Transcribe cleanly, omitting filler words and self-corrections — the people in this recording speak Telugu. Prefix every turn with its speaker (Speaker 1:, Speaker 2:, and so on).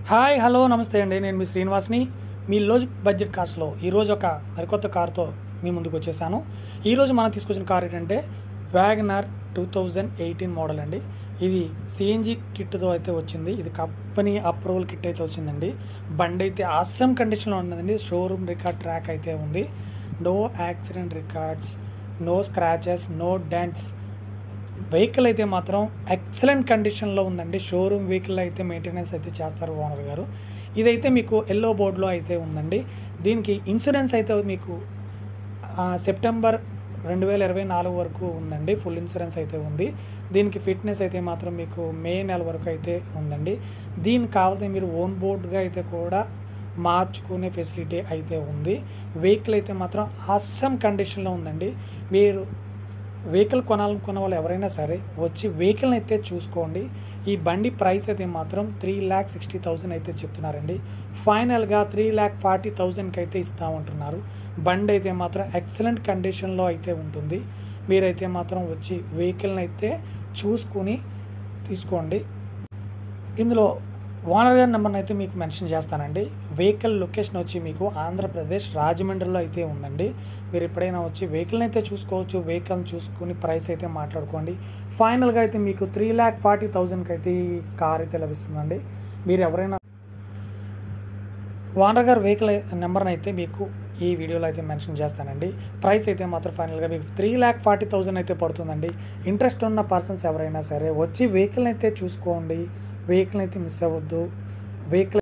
Speaker 1: హాయ్ హలో నమస్తే అండి. నేను మీ శ్రీనివాస్ని. మీ లో బడ్జెట్ కార్స్లో ఈరోజు ఒక మరికొత్త కార్తో మీ ముందుకు వచ్చేసాను. ఈరోజు మనం తీసుకొచ్చిన కార్ ఏంటంటే వ్యాగనార్ 2018 మోడల్ అండి. ఇది సిఎన్జి కిట్తో అయితే వచ్చింది. ఇది కంపెనీ అప్రూవల్ కిట్ అయితే వచ్చిందండి. బండి అయితే ఆసమ్ కండిషన్లో ఉన్నదండి. షోరూమ్ రికార్డ్ ట్రాక్ అయితే ఉంది. No accident records, no scratches, no dents. Vehicle అయితే మాత్రం ఎక్సలెంట్ కండిషన్లో ఉందండి. షోరూమ్ వెహికల్ అయితే మెయింటెనెన్స్ అయితే చేస్తారు ఓనర్ గారు. ఇదైతే మీకు ఎల్లో బోర్డులో అయితే ఉందండి. దీనికి ఇన్సూరెన్స్ అయితే మీకు సెప్టెంబర్ 2024 వరకు ఉందండి. ఫుల్ ఇన్సూరెన్స్ అయితే ఉంది. దీనికి ఫిట్నెస్ అయితే మాత్రం మీకు మే నెల వరకు అయితే ఉందండి. దీనికి కావాలంటే మీరు ఓన్ బోర్డుగా అయితే కూడా మార్చుకునే ఫెసిలిటీ అయితే ఉంది. వెహికల్ అయితే మాత్రం ఆసమ్ కండిషన్లో ఉందండి. మీరు వెహికల్ కొనాలనుకున్న వాళ్ళు ఎవరైనా సరే వచ్చి వెహికల్ని అయితే చూసుకోండి. ఈ బండి ప్రైస్ అయితే మాత్రం 3,60,000 అయితే చెప్తున్నారండి. ఫైనల్గా 3,40,000కి అయితే ఇస్తామంటున్నారు. బండి అయితే మాత్రం ఎక్సలెంట్ కండిషన్లో అయితే ఉంటుంది. మీరైతే మాత్రం వచ్చి వెహికల్ని అయితే చూసుకుని తీసుకోండి. ఇందులో ఓనర్ గారి నెంబర్ని అయితే మీకు మెన్షన్ చేస్తానండి. వెహికల్ లొకేషన్ వచ్చి మీకు ఆంధ్రప్రదేశ్ రాజమండ్రిలో అయితే ఉందండి. మీరు ఎప్పుడైనా వచ్చి వెహికల్ని అయితే చూసుకోవచ్చు. వెహికల్ని చూసుకుని ప్రైస్ అయితే మాట్లాడుకోండి. ఫైనల్గా అయితే మీకు 3,40,000కి అయితే ఈ కార్ అయితే లభిస్తుందండి. మీరు ఎవరైనా ఓనర్ గారి వెహికల్ నెంబర్ని అయితే మీకు ఈ వీడియోలో అయితే మెన్షన్ చేస్తానండి. ప్రైస్ అయితే మాత్రం ఫైనల్గా మీకు 3,40,000 అయితే పడుతుందండి. ఇంట్రెస్ట్ ఉన్న పర్సన్స్ ఎవరైనా సరే వచ్చి వెహికల్ని అయితే చూసుకోండి. వెహికల్ అయితే మిస్ అవ్వద్దు. వెహికల్